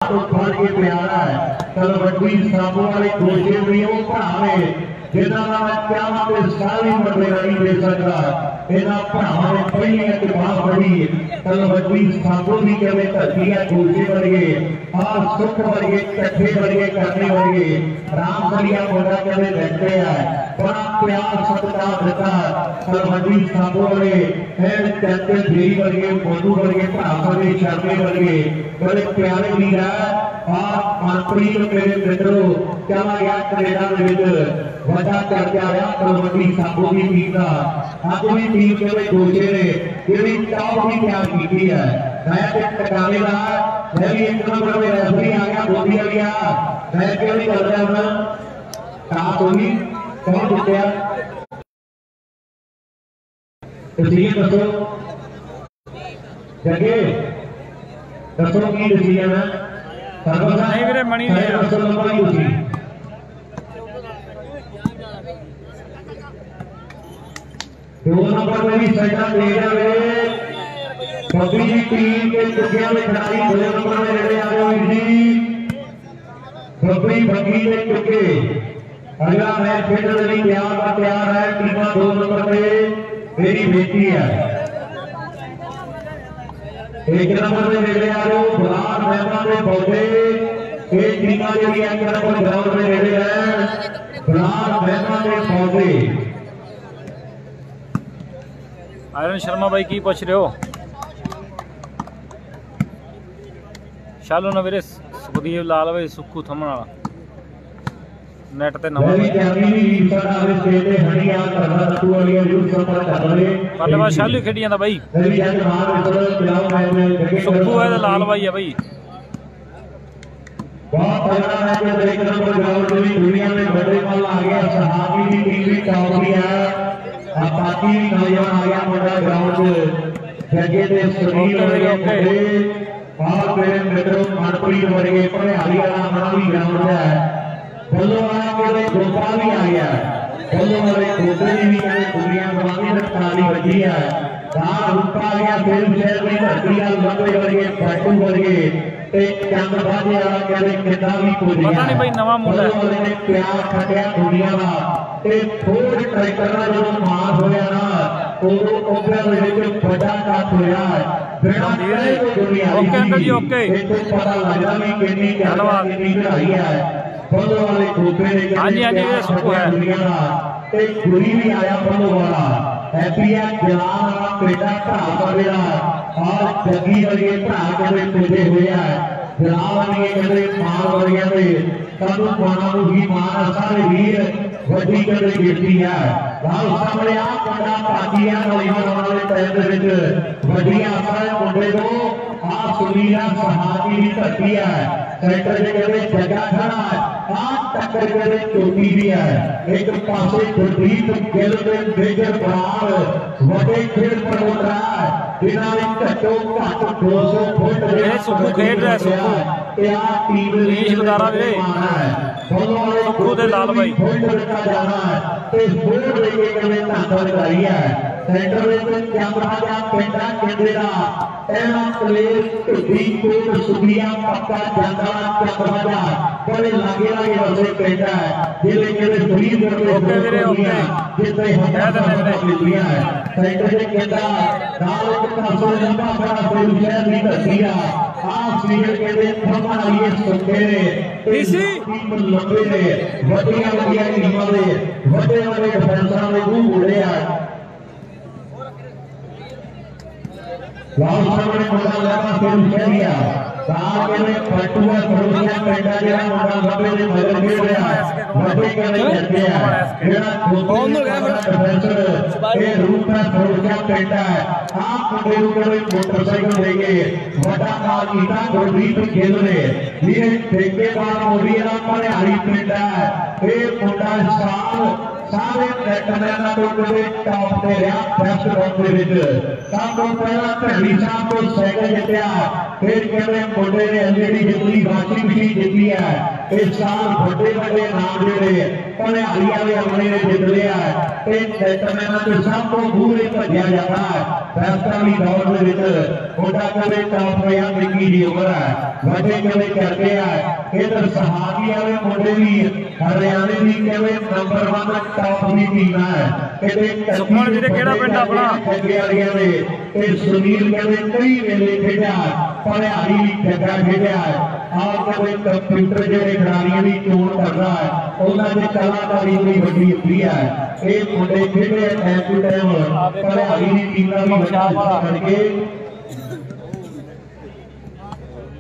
तो फल के प्यारा है तलवटी साबू वाले गोशे भी वो भावे जिन्होंने क्या मतलब सारी मरने नहीं दे सकता इन्होंने भावों ने पहली एक बात बड़ी तलवटी साबू भी कहते धरती है गोशे वर्गे और सुख वर्गे कट्ठे वर्गे करने वर्गे राम सरिया मुंडा कहते रहते हैं बड़ा प्यार सत्कार देता तलवटी साबू वाले कहते देरी वर्गे मोदू वर्गे भावे शर्मे वर्गे बड़े प्यारे वीर है और मनप्रीत मेरे मित्रों क्या गया कनेडा वजह करके आया तलवटी साबू की टीम का अज भी टीम के गोशे ने जी टॉप की तैयार की है मैं टकाने का मैं भी एक नंबर में रेफरी आ गया बोली आ गया मैं क्यों नहीं चल रहा हूं कहा होगी कौन जितया डिसीजन दसो जगे दसो की डिसीजन है नहीं मेरे मणि ने दो नंबर में भी सजा दे जाए बबली की टीम के चुकिया में खिलाड़ी दो नंबर में लड़े आ रहे जी बबली बबली के चुके अगला मैच खेलने के लिए तैयार है टीम 2 नंबर पे मेरी बेटी है 1 नंबर में लड़े आ रहे हो बुलार मैदान में पहुंचे एक टीम के लिए 1 नंबर ग्राउंड में लड़े हैं बुलार मैदान में पहुंचे आयरन शर्मा भाई की पूछ रहे हो शालू ना वीरे सुखदीप लाल भाई सुखू थमन वाला नेट ते नवा बल्लेबाज शालू खेडी जांदा भाई सुखू है लाल भाई है भाई बहुत तगड़ा मैच है 1 नंबर ग्राउंड में दुनिया में बड़े बॉल आ गया सहाबी की टीम भी टॉप की है बाकी नौजवान आ गया मुंडा ग्राउंड जगे दे सुनील वर्गे और मेरे मित्रों मनप्रीत वर्गे पढ़ाई वाला हमारा भी ग्राउंड है बोलो वाला के गोपा भी आ गया बोलो वाले गोपे भी कहते दुनिया गवानी ताली बजी है दार रुपा आ गया फिल्म शहर में धरती का लंबे वर्गे बैटू वर्गे चंद्रबाजी वाला कहते कितना भी कुछ पता नहीं भाई नवा मुंडा ने प्यार खटिया दुनिया का थोड़े ट्रैक्टर का जो मार होया ना उदो ओपरा विच बड़ा काट होया बिना देरे को दुनिया ओके अंकल जी ओके तो पता लगदा भी कितनी धन्यवाद कितनी चढ़ाई है बोलो वाले गोपे ने हां जी ये सुखू है दुनिया का ते गुरी भी आया बोलो वाला हैप्पी है जवान वाला बेटा भरा मेरा और जगी वर्गे भरा के पूजे हुए है जलाल ने कहते मार वर्गिया ने सानू माना ही मार सारे वीर वड्डी कहते गिरती है लाल सामने आ मुंडा पाटिया नौजवान वाले पैर दे विच वड्डियां सारे मुंडे को आ सुनीला सहाबी की धरती है सेंटर से कहते जगह खड़ा है आ टक्कर कहते चोटी भी है एक पासे गुरदीप गिल के मेजर बरार वड्डे खेल प्रमोटर है जिन्होंने घट्टो घट 200 फुट सुखू खेड रहा सुखू नीश बदारा वीरे सुखू दे लाल भाई जाना है बोर्ड लेके कहते धंधा लगाई है सेंटर में कैमरा जा पेंडा केंद्रा एना प्लेस ढी कोट सुबिया पक्का जांदा कैमरा जा बड़े लागे लागे वसे पेंडा जिले के शरीर करके ओके वीरे ओके जिसे हटा लिया है सेंटर से केंद्रा नाल एक पासो लंबा बड़ा फिल्म शहर की धरती है आ सीनियर कहते थमा लिए सुखे ने इसी टीम लंबे ने वड्डियां वड्डियां टीमां दे वड्डे वड्डे डिफेंसरां दे मुंह मुड़े आ लाल सामने मुंडा लगा फिल्म शहरिया कार के में पटुआ भरोसा पेंडा जेड़ा मुंडा लंबे ने मगर गिर गया वड्डे कहने चलते हैं जेड़ा कौन हो गया डिफेंसर ये रूप का भरोसा पेंडा है आप मुंडे ऊपर मोटरसाइकिल लेके वड्डा काल कीता गुरदीप खेल रहे ये ठेकेदार मोरिया पर हरी पेंडा है ये मुंडा सारे टैलेंट को कोई टॉप पे रहा बेस्ट रॉक दे विच सब तो पहला पहली साहब को साइकिल जितया फिर कहते मुंडे ने एलईडी जितनी वाशिंग मशीन जितनी है इस साल बड़े बड़े नाम जोड़े भलियारी वाले अपने ने जित लिया है। सब तो दूर ही भजया जाता है। फैसला भी दौर मुंडा कदे टॉप होया निकी जी उम्र है बड़े कदे करते हैं। इधर सहागी वाले मुंडे भी हरियाणे की कहते नंबर 1 टॉप की टीम है। सुखमन जी केड़ा पिंड अपना सुनील कहते कई वेले खेड़ा भलियारी भी जग्गा खेड़ा आप कहते कंप्यूटर जो खिडारियों की चोन कर रहा है उन्होंने कलाकारी बड़ी वड्डी हुई है। ये मुंडे खेडे टाइम टू टाइम भलियारी की टीम का भी बड़ा करके।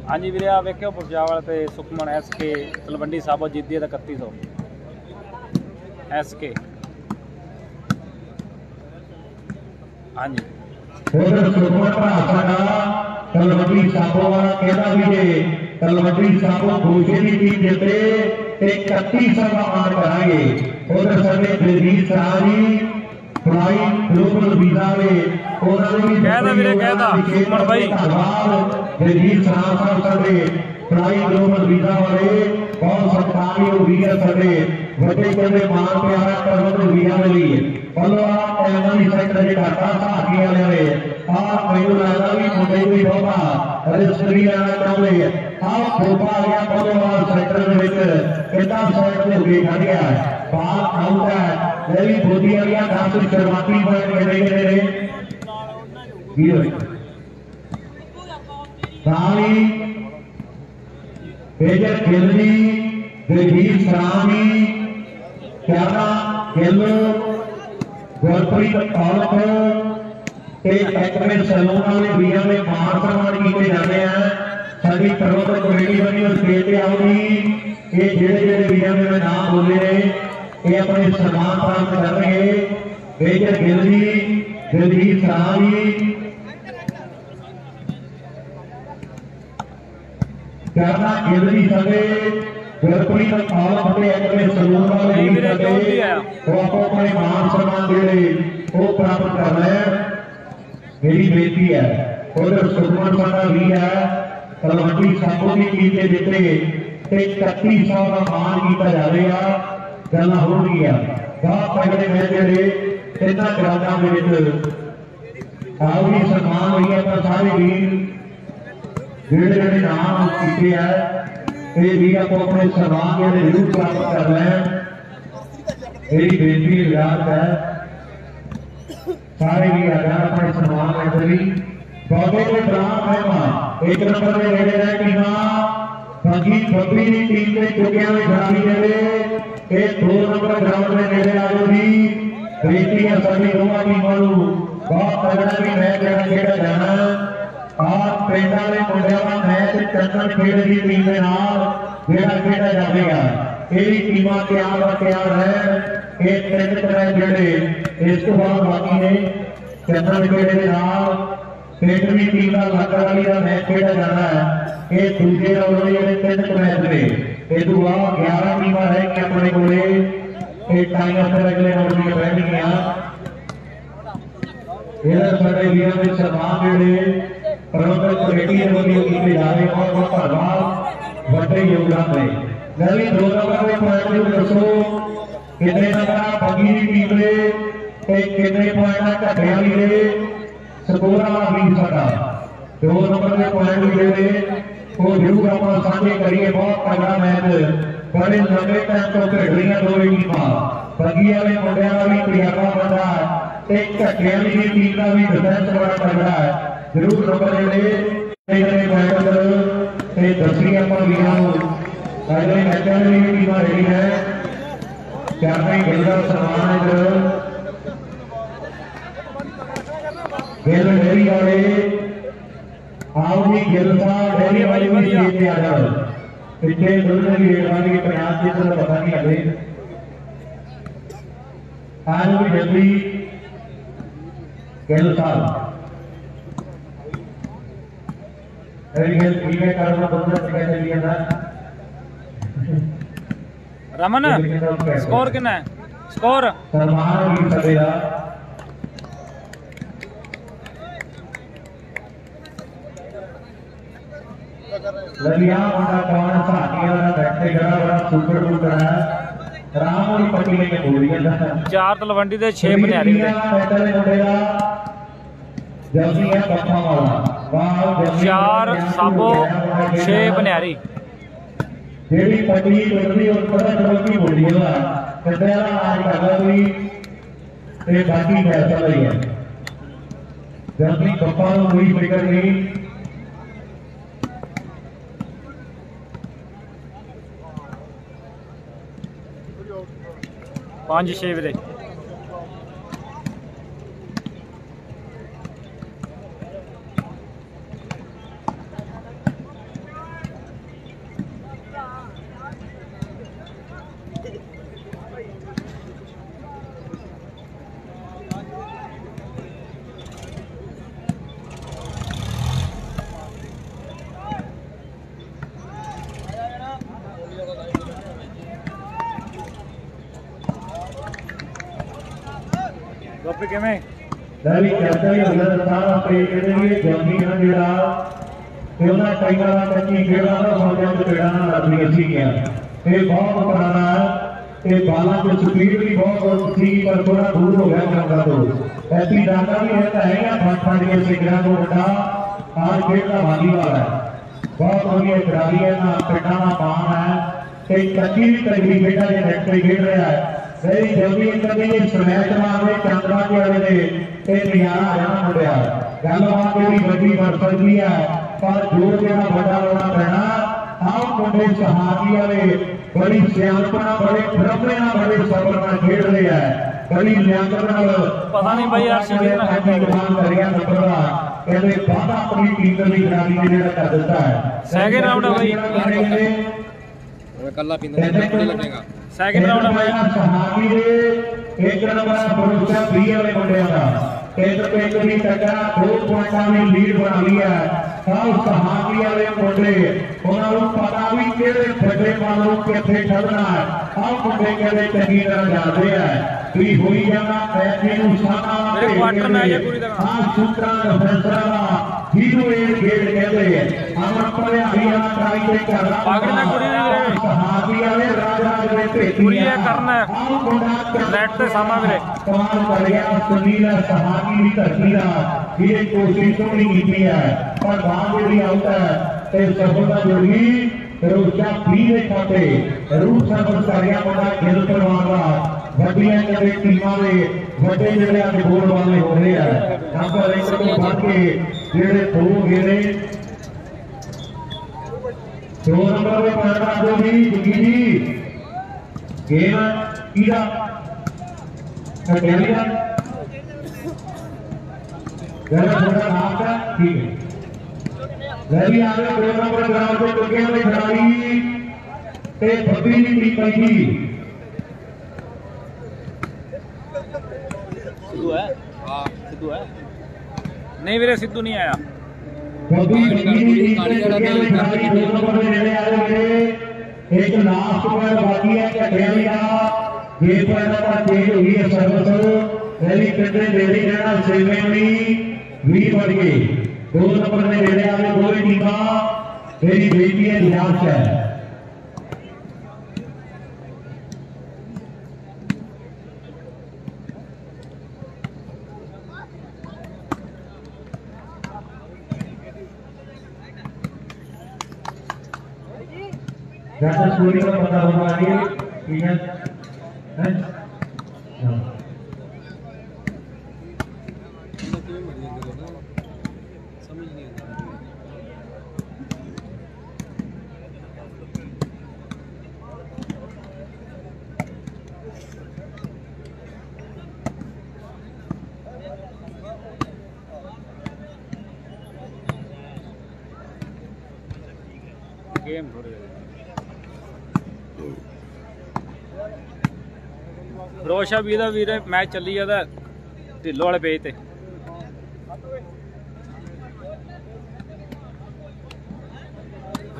हाँ जी वीरे आ वेखियो पुरजावल ते सुखमन SK तलवंडी साबो जीती है 3100 SK। हाँ जी सुखमन भरा साडा तलवंडी साबो वाला कहता भी जे तलवंडी साबो गोशे की टीम जिते 3100 का मान कराएंगे। उधर साडे Diljit Shah ji fly global visa में कहता वीरे कहता सुखमन भाई दिलजीत शाह साहब साडे फ्लाई ग्लोबल वीजा वाले बहुत सत्कारी वीर साडे बड़े कहते मान प्यारा करवत वीजा मिली बोलो एमएल सेक्टर जे घाटा सहागी वाले ने आ मैनू लगदा भी मुंडे भी बहुता रजिस्ट्री लेना चाहते आ खोपा आ गया बोलो सेक्टर दे विच कितना साइड ते हो गई खड़ गया बाल आउट है ले भी बोधी आ गया 10 शुरुआती पॉइंट कितने ने रानी बेजर खिलनी दिलजीत सरानी प्यारा गिल गुरप्रीत औलख एक में सैलून वाले वीर में मान सम्मान किए जाते हैं। साड़ी प्रबंधक कमेटी बनी और स्टेज पे आऊगी ये जेड़े वीर में मैं नाम बोले ये अपने सम्मान प्राप्त कर रहे हैं। बेजर गिल जी दिलजीत सरानी प्यारा गिल जी सके गुरप्रीत औलख के एक में सैलून वाले वीर वो आपको अपने मान सम्मान जेड़े वो प्राप्त कर रहे हैं। मेरी बेटी है उधर सुखमन साडा भी है तलवंडी साबो की टीम के जिते 3100 का मान किया जाएगा। गल हो गई है बहुत तगड़े मैच जेडे इन्हां ग्राउंडां दे विच आउगी सम्मान हुई है पर सारे वीर जेडे नाम किए है ये वीर को अपने सम्मान जेडे जरूर प्राप्त कर रहे हैं। मेरी बेटी रियाज है सारे भी अपने सम्मान मंडली पौधे के ड्राम है एक नंबर में रेडे रहे टीम बाकी बबी की टीम ने चुकिया में खिलाड़ी जेडे ये 2 नंबर ग्राउंड में रेडे आ जाओ जी बेटी है सभी दोनों टीमों बहुत तगड़ा भी मैच खेड़ा जाना और पिंड वाले मुंडिया का मैच चंदन खेड़ की टीम के नाल जेड़ा खेड़ा जाएगा। ये टीम तैयार है ये 3 मैच जेडे इस तो बाद बाकी ने चंदन खेड़े के नाल पिंडवी टीम का लाकर वाली का मैच खेड़ा जाना है। ये दूसरे राउंड में 3 मैच ने इस तो बाद 11 टीम रहेंगी अपने को टाइम पर अगले राउंड में बैठेंगे। इधर साडे वीरों के सम्मान जेडे प्रबंधक कमेटी के वतीयों किए जा रहे हैं बहुत धन्यवाद बड़े योगदान है। मैं भी 2 नंबर में पॉइंट दसो कितने नंबर बगी की टीम ने कितने पॉइंट घटे वाली ने स्कोर वाला भी साडा 2 नंबर में पॉइंट जेडे वो जरूर आप साझे करिए। बहुत तगड़ा मैच बड़े लंबे टाइम तो खेड रही दो टीमां बगी वाले मुंडिया का भी तजर्बा बड़ा घटे वाली टीम का भी डिफेंस बड़ा तगड़ा है। जरूर नंबर जेडे पॉइंट दसी आप वीरों अगले मैचों में भी टीम रेडी है। प्यारा गिल का सम्मान गिल डेरी वाले आओ जी गिल साहब डेरी वाली भी स्टेज पे आ जाओ पिछले दूसरे की रेडवाली के प्रयास की तरह पता नहीं अभी आज भी जल्दी गिल साहब ठीक है करना दूसरा कैसे लिया था रमन स्कोर कितना है स्कोर सम्मान भी सकेगा कर रहे हैं। ललिया मुंडा कौन साटिया का बैठे जगह बड़ा सुपर डुपर है राम और पट्टी लेके बोल दिया 4 तलवंडी दे 6 बनियारी दे जल्दी है पप्पा वाला वाह 4 साबो 6 बनियारी जेडी पट्टी टोटली और पता टोटली बोल दिया कटेला आज कर कोई ते बाकी पैसा लई है जल्दी पप्पा को कोई फिक्र नहीं 5-6 वीरे के में दैवी कहते हैं अल्लाह ताला पे के लिए जमी ना जेड़ा तेरा कई बार कच्ची गेड़ा ना हो जाए तो पेड़ा ना लगनी अच्छी क्या ये बहुत पुराना है ये बाला की स्पीड भी बहुत थी पर थोड़ा दूर हो गया जाता तो ऐसी डाटा भी रहता है या फट के सिगरा को उठा आज खेल का भागी वाला है बहुत बढ़िया खिलाड़ी है ना पेटा ना पान है कई कच्ची भी तगड़ी बेटा ये नेट पे खेल रहा है very जल्दी कभी स्मैश मारे चंद्रा के वाले ने ते नियारा जाना मुंडिया गलबात भी बड़ी बढ़ सकती है पर जोर देना बड़ा होना पैना आओ मुंडे सहाबी वाले बड़ी सियाणपना बड़े प्रभे ना बड़े सबर ना खेल रहे हैं बड़ी लियाकत नाल पता नहीं भाई यार सीधे ना हैप्पी दुकान करिया नंबरदा कहते बादा अपनी टीम के लिए खिलाड़ी ने जेड़ा कर देता है सेकंड राउंड है भाई कल्ला पिंदा लगेगा सेकंड राउंड है भाई सहाबी दे एक नंबर पुरुषा 20 वाले मुंडिया का एक पे एक भी टकरा 2 पॉइंटां में लीड बना लिया सब सहाबी वाले मुंडे उन्होंने पता भी केड़े फटे मालूम किथे खड़ना है अब मुंडे कहते चंगी तरह जानते हैं भी होई जाना पैसे नु साना मेरे क्वार्टर में आ गया पूरी तरह हां सूत्रा डिफेंसरा दा हीरो ए गेट कहते अमर पर हरियाणा ट्राई पे कर रहा पागल ना पूरी सहाबी वाले राजा दे पे पूरी है करना नेट ते सामा वीरे कमाल कर गया सुनील सहाबी भी धरती दा ये कोशिश नहीं की है पर बाद भी आउट है ते सफलता जोड़ी रोजा 20 ਦੇ ਖਾਤੇ ਰੂਹ ਸਾਬਤ ਕਰਿਆ ਮੁੰਡਾ ਖੇਡ ਕਰਵਾਉਣ ਦਾ ਵੱਡੀਆਂ ਜਿਹੜੇ ਟੀਮਾਂ ਦੇ ਵੱਡੇ ਜਿਹੜੇ ਅੱਜ ਗੋਲ ਵਾਲੇ ਹੋ ਰਹੇ ਆ ਨੰਬਰ 1 ਤੋਂ ਵੱਧ ਕੇ ਜਿਹੜੇ ਦੋ ਗੇੜੇ 2 ਨੰਬਰ ਦੇ ਪੈਰ ਆਜੋ ਜੀ ਜੁਗੀ ਜੀ ਗੇਮ ਕਿਹਦਾ ਕਟਿਆਲੀ ਦਾ ਜਿਹੜਾ ਤੁਹਾਡਾ ਨਾਮ ਹੈ ਠੀਕ ਹੈ रवि आ गए 2 नंबर ग्राउंड पे चुके हुए खिलाड़ी ते बकरी की टीम बनी सिद्धू है हां सिद्धू है नहीं वीरे सिद्धू नहीं आया बकरी की टीम खिलाड़ी 2 नंबर में नेड़े आ गए एक लास्ट ओवर बाकी है कटियाली का ये पर नंबर चेंज हुई है सर्विस रवि कंडे देरी रहना सेवे में 20 बढ़ गए 2 नंबर में नेड़े आ गए दोनों टीमां मेरी बेटी है निराश है जैसा स्टोरी का पता होगा आगे ठीक है गेम थोड़ी रोशा भी दा वीर मैच चली जाता ढिल्लो वाले पेज ते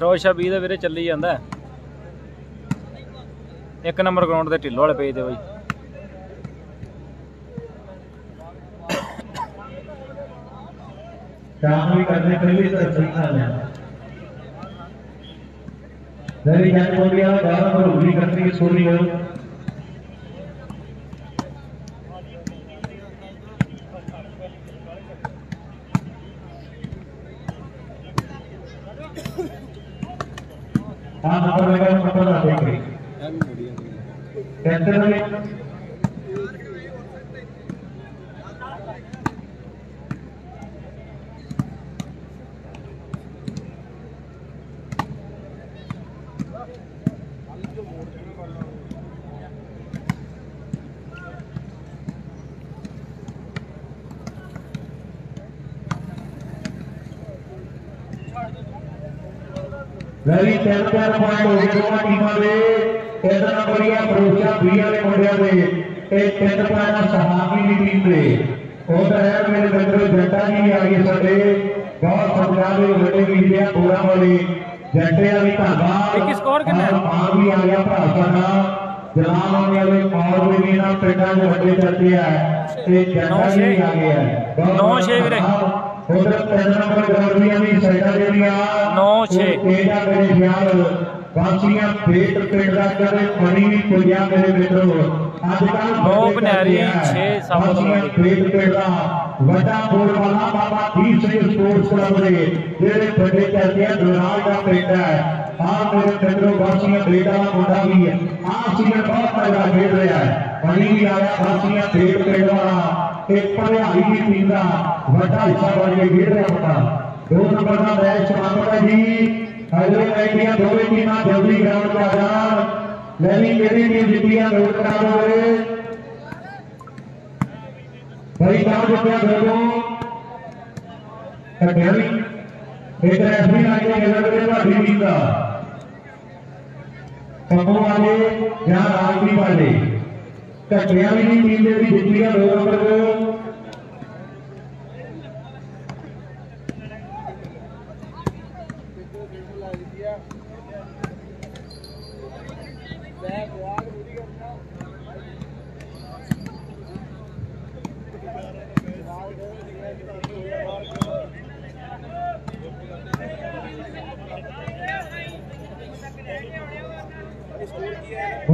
रोशा भी दा वीर चली जाता 1 नंबर ग्राउंड ते ढिल्लो वाले पेज ते भाई काम भी करने के लिए तो सही था dari yang mulia dalam berubi Katri Suryo. आप अपने का पता देंगे। कैसे बने? लड़ी 3-4 पॉइंट हो गए दोनों टीमों के इतना बढ़िया भरोसा बीया के मुंडिया के एक 3 पॉइंट सहाबी की टीम के उधर है मेरे मित्रों जट्टा जी भी आगे सके बहुत सत्कार के बड़े वीडियो पूरा वाले जट्टे वाली धागा एक स्कोर कितना और भी आ गया भरा साडा जनाब होने वाले और भी ना पेटा जो बड़े चलते हैं एक जट्टा जी भी आ गया है 9-6 वीरे उधर 3 नंबर गौरवियां भी साइडा दे दिया 9-6 तेजा मेरे ख्याल वासियां पेट पेट दा करे पानी भी कोया मेरे मित्रों आजकल नौ बनैरी 6 वासियां पेट पेट दा वड्डा बोल वाला बाबा दी सिंह स्पोर्ट्स क्लब दे जेड़े बड़े कहते हैं दुराल का पेट है आ मेरे मित्रों वासियां बेटा दा मुंडा भी है आ सीजन बहुत तगड़ा खेल रहा है पानी भी आया वासियां पेट पेट वाला एक पढ़ाई की टीम का बड़ा हिस्सा बन के खेल रहा होता 2 नंबर का मैच समाप्त है जी अगले मैच की दोनों टीमां जल्दी ग्राउंड पे आ जान लेनी केड़ी टीम जीती है नोट करा दो भाई काम जितने दोनों कटयाली एक रेफरी लाके खेल रहे हैं टीम का पप्पू वाले या राजवी वाले कटयाली की टीम ने भी जीती है 2 नंबर को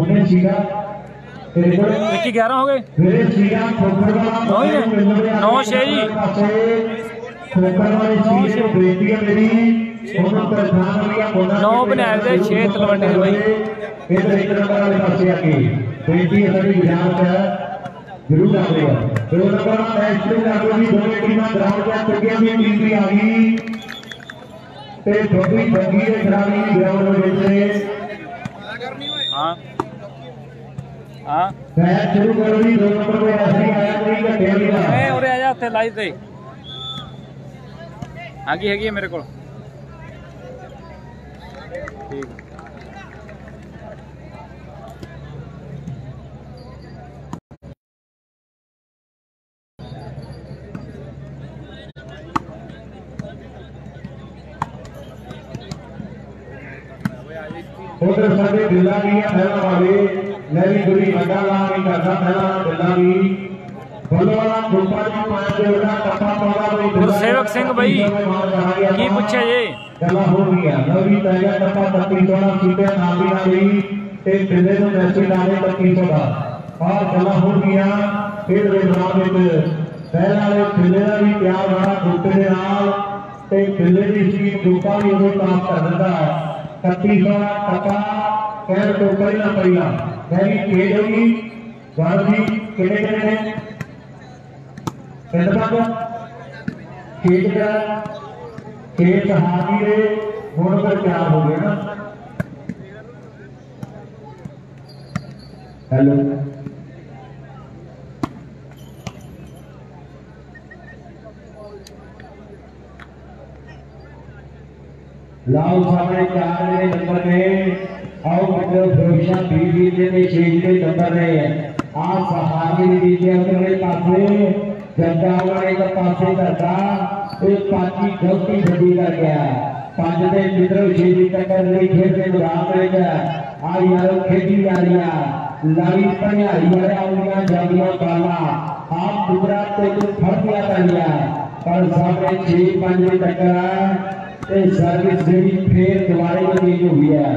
उन्हें सीधा 11 हो गए 9-6 जी खोखर वाले सीधे बेटी है मेरी 9 बनाए थे 6 तलवंडी से भाई इधर एक नंबर वाले पास आके बेटी हमारी ध्यान से जरूर आ गई 2 नंबर का मैच शुरू कर दो जी दोनों टीमां ग्राउंड पे चुकी हुई टीम भी आ गई ते छोटी बंगी के खिलाड़ी ग्राउंड में बैठे हां हां मैच शुरू करो जी 2 नंबर पे ऐसे आया कोई घटे नहीं रहा ए ओरे आजा ਉੱਥੇ ਲਾਈਵ ਤੇ ਹੈਗੀ ਹੈ ਮੇਰੇ ਕੋਲ ਠੀਕ उधर सारे दिल्ला भी है पहला वाले नवी गुरी बड़ा ला नहीं करता पहला दिल्ला भी बोलो वाला गोपाल जी पांच के उड़ा टप्पा पावा गुरसेवक सिंह भाई की पूछे ये चला हो गया नवी तैयार टप्पा 33 सीटे नामी ना गई एक दिल्ले में मैच डाले 33 का और चला हो गया फिर वे रात में पहला वाले दिल्ले का भी प्यार वाला गोपे दे नाल ते दिल्ले की सीट गोपाल जी को काम कर देता है 33 टप्पा कैर तो पहला यानी खेल होगी गांधी केड़े खेल का खेल हाथी रे होने पर क्या हो गया ना हेलो लाओ सामने 4 नंबर में आओ मतलब भरोसा बीबी ने 6 नंबर में आज सहारी दीजिए अपने पासे जंदा वाले का पासे करता एक पाची गलती बड़ी कर गया 5 दे मित्रों 6 टक्कर नहीं खेल के रात में गया आ यार खेती जा रही है लावी पनियारी वाले आउलियां जादियां काला आप गुजरात से कुछ फर्क नहीं आता लिया पर सामने 6-5 टक्कर है सर्विस जेडी फिर दोबारा चेंज हुई है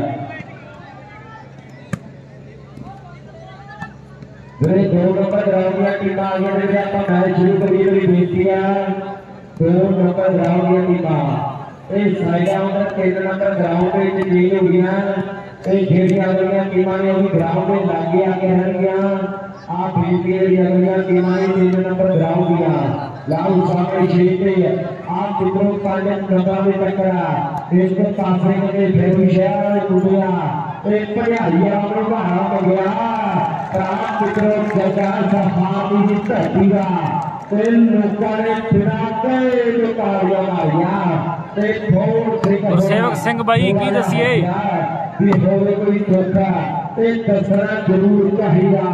मेरे 2 नंबर ग्राउंड की टीम आ गई ने आप मैच शुरू करिए मेरी बेनती है 2 नंबर ग्राउंड की टीम ये साइडा उधर 3 नंबर ग्राउंड में चेंज हो गई ये जेड़ियां अगलियां टीमां ने भी ग्राउंड में लागे आके रहनियां आप बेनती है अगलियां टीमां ने 3 नंबर ग्राउंड दिया लाल सामने छेड़ते आप कितनों 5 नंबर में टकरा एक पासे में फिर शहर टूटिया एक पढ़ाइया में घाना हो गया प्राण कितनों जगह सफारी की धरती का लोगों ने बिना कई कारिया मारिया गुरसेवक सिंह भाई की दसिए कोई चौथा दसना जरूर चाहिए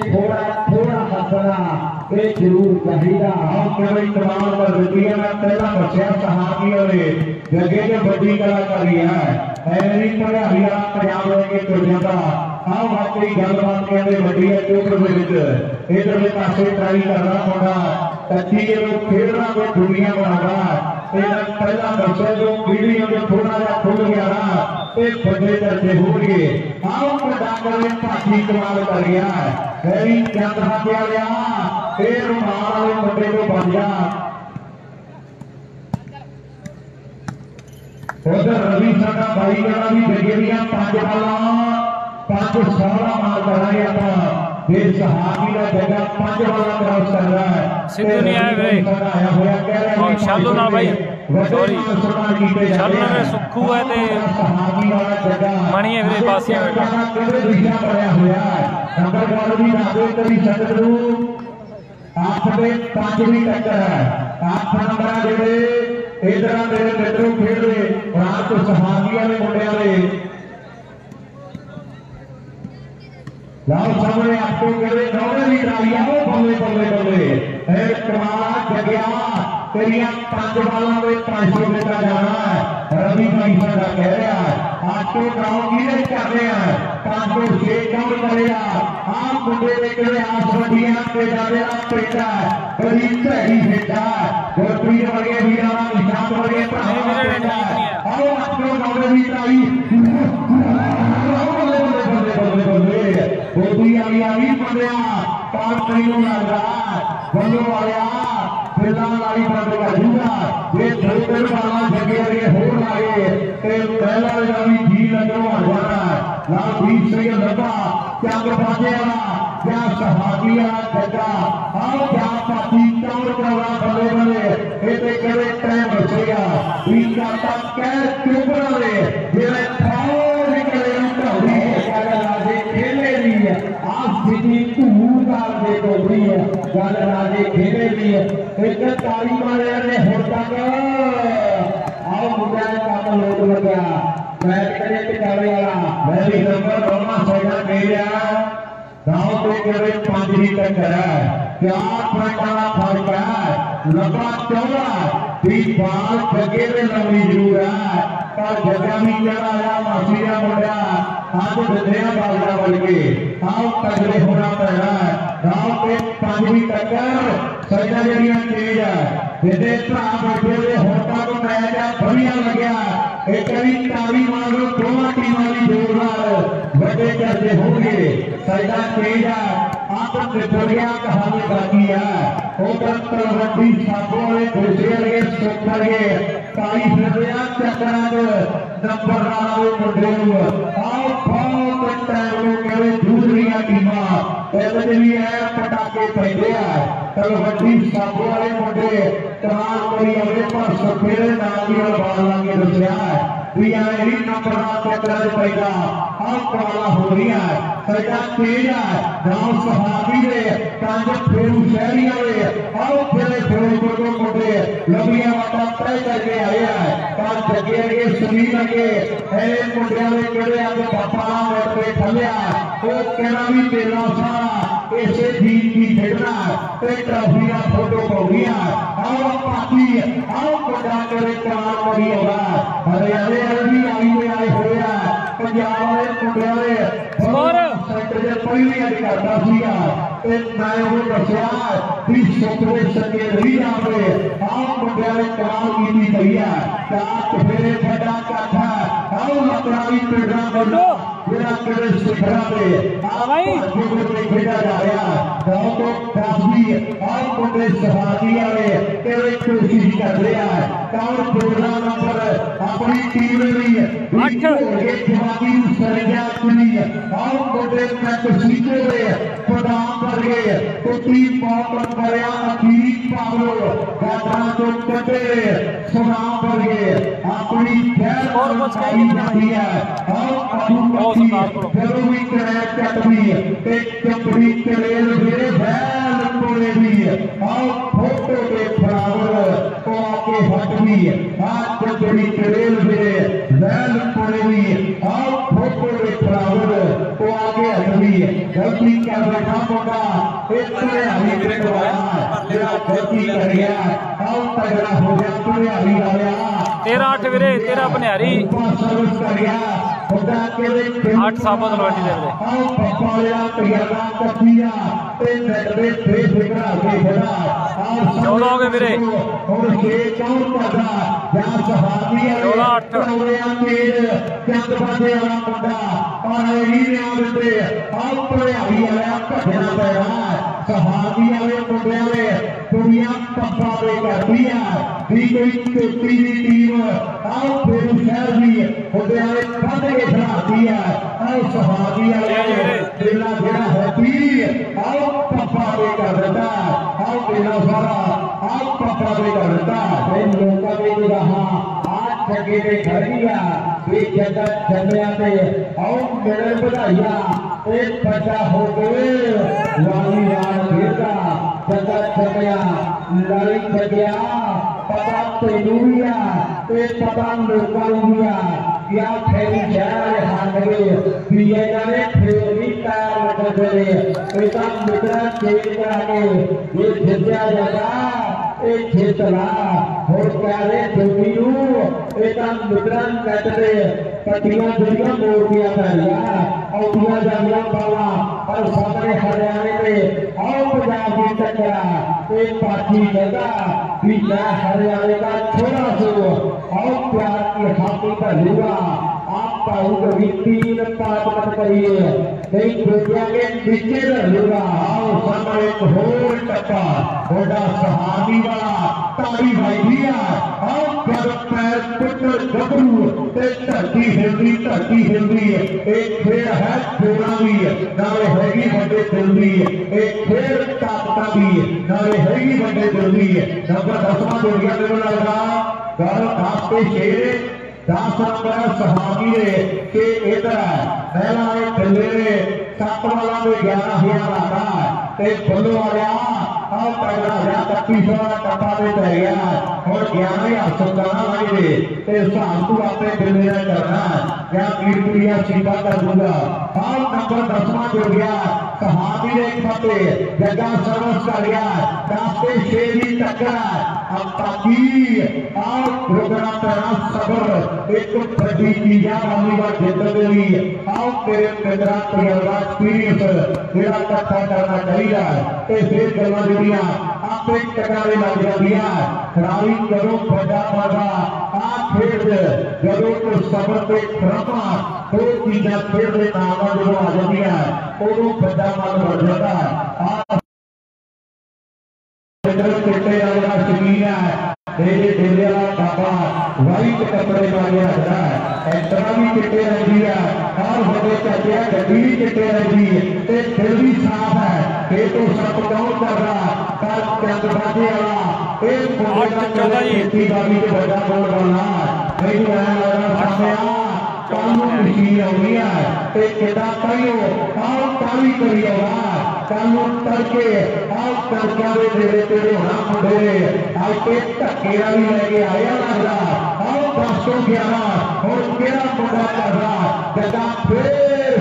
थोड़ा थोड़ा हसना जरूर चाहिए कमाल पर रुपया मैं पहला बच्चा सहाबियों ने जगह में बड़ी कलाकारी है ऐसी पढ़ाई पंजाब लेके तुर जाता हाँ वाकई गलबात कहते बड़ी है चोकर इधर पासे ट्राई करना पड़ा कच्ची खेलना कोई दुनिया बनाना पहला बच्चा जो पीढ़ी थोड़ा जा खुल गया ना बड़े दर्जे हो गए आओ डाकर ने भाजी कमाल कर गया है चंद हाथिया गया रुमाल वाले मुंडे को बन गया उधर रवि साडा भाई कहना भी जगह 5 बाला 5 16 मार कर रहे हैं सहाबी का जगह 5 वाला क्रॉस कर रहा है सिद्धू नहीं आया वे और शालू ना भाई सॉरी शालू ना मेरे सुखू है ते सहाबी वाला जगह मणि है मेरे पास ही दिशा भरया हुआ है नंबर बॉल भी आगे कभी सकदू आप दे 5वीं टक्कर है 8 नंबर जेडे इधर मेरे मित्रों खेल रहे रात को सहाबी वाले मुंडे वाले लाओ सामने आपको कहते नौने भी डालिया वो बल्ले बल्ले बल्ले कमाल जगह तेरिया 5 बालों में 500 लेकर जाना है रवि भाई साडा कह रहा है आपको ग्राउंड की नहीं कर रहे हैं 506 कम करेगा आप मुंडे लेकर आस बड़िया पे जाने पेटा बड़ी भैड़ी पेटा गुरप्रीत वर्गे वीराना निशांत वर्गे पेटा आओ आपको नौने भी डाली गोदी वाली भी पड़िया पांच तीनों लग रहा बल्लो वाले फिलहाल वाली बंद का जूगा ये छोटे वाला जगह ये हो लागे पहला वाला भी जी लगो आ जाना लाल बीच से ये लगा क्या बाजे वाला क्या सहाबी वाला जगह आओ क्या पाती चौड़ करवा बल्ले बल्ले ये ते करे टाइम बचेगा बीच का तक क्या क्यों बना ले ये फाओ निकले उठौड़ी राजे खेले ली है आप जितनी तूगाल दे तो भी है गल राजे खेले ली है एक ताली मारे ने हो तक आओ मुझे काम लोड लगा मैच करे टिकावे वाला मैं भी नंबर दोनों साइडा दे रहा गांव पे करे 5वीं तक है 4 पॉइंट वाला फर्क है लंबा चौड़ा भी बाल जगह में लंबी जरूर है पर जगह भी चला आया मासिया मुंडा आज बदरिया बालदा बल्कि आओ तगड़े होना पैना है गांव पे 5वीं टक्कर साइडा जड़ियां तेज है जिसे भरा बैठे हुए होटा को मैच बढ़िया लग्या एक कभी ताली मारो दोनों टीमां की जोरदार बड़े चर्चे होंगे साइडा तेज है आप बढ़िया कहानी बाकी है उधर तलवंडी साबो वाले दूसरे लगे सुपर के ताली फिरया चक्कर नंबर वाले मुंडे आओ बहुत टाइम कहते दूसरी टीमां कहते भी है पटाके पैदे है तलवंडी साबो वाले मुंडे कमाल कोई अगले पर सफेरे नाम की बाल लागे दसिया है भी यही नंबर चक्कर पैदा आप वाला हो रही है साइडा तेज है गांव सहाबी दे पंज फेरू शहरिया दे आओ फिरे फिरोजपुर को मुंडे लंबिया वाटा तय करके आए हैं पर जगे अगे सुनी लगे ऐ मुंडिया ने कहते अज पापा मोड़ पे थलिया वो कहना भी तेरा सारा इसे जीत की खेलना ते ट्रॉफी का फोटो पाउनिया आओ पार्टी आओ बड़ा करे कमाल करी होगा हरियाणे भी आई में आए हुए हैं पंजाब वाले मुंडिया ने सेंटर से पहली करता सीगा मैं वो दसिया भी सुखरे सके नहीं जाते आप मुंडिया ने कमाल की गई है चार फेरे फटा काठा आओ लकड़ा भी पेड़ा बनो ਜਿਹੜਾ ਕਿਹੜੇ ਸਿਖਰਾਂ ਤੇ ਖੇਡਿਆ ਜਾ ਰਿਹਾ ਬਹੁਤ ਕਾਫੀ ਆਹ ਮੁੰਡੇ ਸਹਾਰੀ ਵਾਲੇ ਕਿਹੜੇ ਕੋਸ਼ਿਸ਼ ਕਰ ਰਿਹਾ ਹੈ ਕੌਣ 14 ਨੰਬਰ ਆਪਣੀ ਟੀਮ ਲਈ ਜਵਾਨੀ ਨੂੰ ਸਰਜਾ ਚੁਣੀ ਆਹ ਮੁੰਡੇ ਤੱਕ ਸੀਟੇ ਦੇ ਪ੍ਰਦਾਨ ਕਰ ਗਏ ਕੁੱਤੀ ਬਹੁਤ ਕਰਿਆ ਅਖੀਰ ਪਾਵਲੋ ਗਾਟਾਂ ਤੋਂ ਕੱਢੇ ਸੁਨਾਮ ਕਰ ਗਏ ਆਪਣੀ ਖੈਰ ਪਾਈ ਜਾਂਦੀ ਹੈ ਆਹ ਅਬੂ ਜਦੋਂ ਵੀ ਕਰੇ ਚੱਟਦੀ ਤੇ ਚੱਪੜੀ ਚੜੇਲ ਮੇਰੇ ਬੈਲ ਕੋਲੇ ਵੀ ਆਹ ਫੋਟੋ ਦੇ ਬਰਾਬਰ ਉਹ ਆ ਕੇ ਹਟਦੀ ਆਹ ਚੱਪੜੀ ਚੜੇਲ ਮੇਰੇ ਬੈਲ ਕੋਲੇ ਵੀ ਆਹ ਫੋਟੋ ਦੇ ਬਰਾਬਰ ਉਹ ਆ ਕੇ ਹਟਦੀ ਗਲਤੀ ਕਰ ਬੈਠਾ ਮੁੰਡਾ ਇੱਕ ਹਰਿਆਣੀ ਦੇ ਦਵਾਇਆ ਜਿਹੜਾ ਗਲਤੀ ਕਰ ਗਿਆ ਆਹ ਤਗੜਾ ਹੋ ਗਿਆ ਹਰਿਆਣੀ ਵਾਲਿਆ 13-8 ਵੀਰੇ 13 ਬਨਿਆਰੀ ਸਰਵਿਸ ਕਰ ਗਿਆ ਉਹਦਾ ਕਿਹੜੇ 8 ਸਾਬਤ ਲਵਾਟੀ ਦੇ ਵੀਰੇ ਆਹ ਪੱਪਾ ਵਾਲਿਆ ਤਗੜਾ ਕੱਟੀਆ ਤੇ ਨੱਡੇ ਤੇ ਫਿਕਰਾ ਕੇ ਖੜਾ ਆਹ 14 ਹੋ ਗਏ ਵੀਰੇ ਹੁਣ 6 ਕੌਣ ਕਰਦਾ ਜਾਂ ਸਹਾਬੀ ਆ 14-8 ਤੇਜ ਚੰਦ ਬਾਦੇ ਵਾਲਾ ਮੁੰਡਾ ਔਰ ਇਹ ਨੇ ਆਉਂਦੇ ਆਹ ਭਰਿਆਈ ਵਾਲਾ ਭੱਜਣਾ ਪੈਣਾ ਸਹਾਬੀ ਵਾਲੇ ਮੁੰਡਿਆਂ ਦੇ ਦੁਨੀਆ ਪੱਪਾ ਦੇ ਕਰਦੀ ਆ ਵੀ ਕੋਈ ਚੋਟੀ ਦੀ ਟੀਮ ਆਹ ਫਿਰ ਸ਼ਹਿਰ ਦੀ ਉਹਦੇ ਵਾਲੇ ਵੱਧ ਕੇ ਖੜਾਤੀ ਆ ਆਹ ਸਹਾਬੀ ਵਾਲੇ ਜਿਹੜਾ ਹੈ ਵੀ ਆਹ ਪੱਪਾ ਦੇ ਕਰ ਦਿੰਦਾ ਆਹ ਮੇਰਾ ਸਾਰਾ ਆਹ ਪੱਪਾ ਦੇ ਕਰ ਦਿੰਦਾ ਇਹ ਲੋਕਾਂ ਦੇ ਰਹਾ ਆਹ ਜੱਗੇ ਦੇ ਘਰ ਗਿਆ ਵੀ ਜੱਗਾ ਜੰਮਿਆ ਤੇ ਆਹ ਮੇਰੇ ਵਧਾਈਆਂ ਇਹ ਬੱਚਾ ਹੋ ਗਏ ਵਾਲੀ ਵਾਲ ਖੇਡਦਾ ਜੱਗਾ ਜੰਮਿਆ ਲੜੀ ਜਗਿਆ ਪਤਾ ਤੈਨੂੰ ਵੀ ਆ ਤੇ ਪਤਾ ਲੋਕਾਂ ਨੂੰ ਵੀ ਆ क्या फैली जाए हाथ में पिए जाने फिर भी पैर लग गए ऐसा मित्रा चेंज करा के ये जितना जाता एक खेतला और प्यारे जोगियों ऐसा मित्रा कहते पतियां दुनिया मोड़ दिया पहला और दिया जानिया बाला और सामने हरियाणा में और पंजाब की टकरा एक पार्टी जगह भी मैं हरियाणा का छोड़ा सो और प्यार की हाथी पर लूंगा आपका कभी 3 5 मत करिए नहीं दुनिया के नीचे लूंगा आओ सामने एक होर टप्पा बड़ा सहाबी वाला तारी भाई दिया आओ जब पैर पुत्र गबरू ते धरती हिलदी एक खेल है जोड़ा भी नाले हैगी बड़े दिल दी एक खेल ताकता भी नाले हैगी बड़े दिल दी नंबर 10वां जो गया मेरे लगदा गल आपके शेर 10 नंबर सहाबी ने के इधर है पहला एक थल्ले ने 7 वाला में 11,000 आता है ते फुल वाला आओ पहला या 3100 का टप्पा दे गया और 11,000 सुल्ताना लगे ते हिसाब तू आपे दिल्ली में करना है क्या कीर्तिया सीधा कर दूंगा आओ नंबर 10वां जो गया सहाबी ने फते जगह सर्वस कर गया रास्ते शेरी टक्कर अब ताकि आओ रुकना तेरा सबर एक बड़ी चीजा वाली बात जितने भी आओ तेरे तेरा तजुर्बा एक्सपीरियंस मेरा इकट्ठा करना चाहिए ये फिर गल्लां जुड़ियां आपे टकराने लग जांदियां खिलाड़ी कदों बड़ा बड़ा आ खेड जदों को सबर ते क्रमा दो चीजा खेड दे नाम जो आ जांदियां उदों बड़ा मन बढ़ जाता है चिट्टे वाला शकीन है तेरे डेले वाला बाबा वाइट कपड़े वाले आता है इतना भी चिट्टे रंगी है और बड़े चाचे गड्डी भी चिट्टे रंगी ते फिर भी साफ है ये तो सब कौन कर रहा पर चंद बाजे वाला एक खेती बाड़ी के बड़ा बोल वाला नहीं सामने कानून मशीन आनी है एक किता करियो आओ ताली करियो कानून करके आओ करके तेरे तेरे होना मुंडे आज के धक्के भी लेके आया लगता आओ 1011 और केड़ा मुंडा कर रहा जगह फिर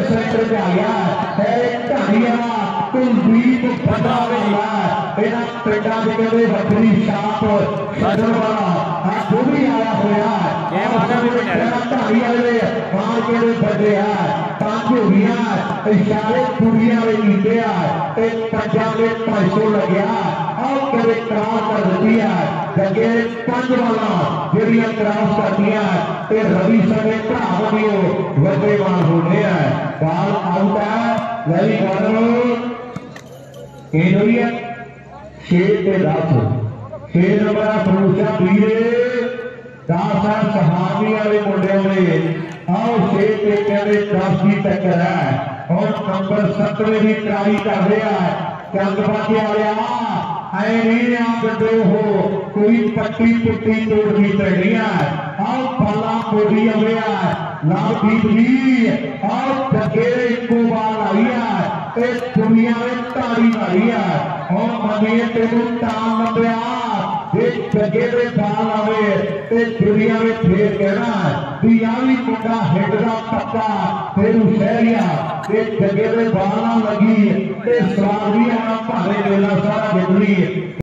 सेंटर में आ गया है कहानियां कुलदीप बड़ा वाला तेरा पेटा के कहते बकरी साफ सदर वाला जो भी आया हुआ ये वाला भी कहानी वाले मार के बजे है पांच होगियां इशारे पूरियां में नीचे है एक पंजाब में 500 लग गया और कभी क्रॉस कर दी है जगे 5 वाला जेड़ियां क्रॉस कर दिया ते रवि संगे भरा बनियो वड्डे मार होने है बाल आउट है वेरी गुड हुई है 6 ते 10 6 नंबर फरूशा पीरे 10 है सहानी वाले मुंडे ने आओ 6 ते कहते 10 की टक्कर है और नंबर 17 की ट्राई कर रहा है चंद बाकी वाले ऐ नहीं आप गड्ढे हो कोई पट्टी पुट्टी तोड़नी पैनी है आओ पाला मोड़ी हुआ लाभदीप जी आओ टकेरे को बाल आई है इस दुनिया में तारी मारी है और मनिए तेनू टांग लंबिया एक टकेरे बाल आवे इस दुनिया में फिर कहना है भी मुंडा हिट का पक्का फिर शहरिया एक टकेरे बाल लगी स्वाद भी आना भारे मेला सारा जितनी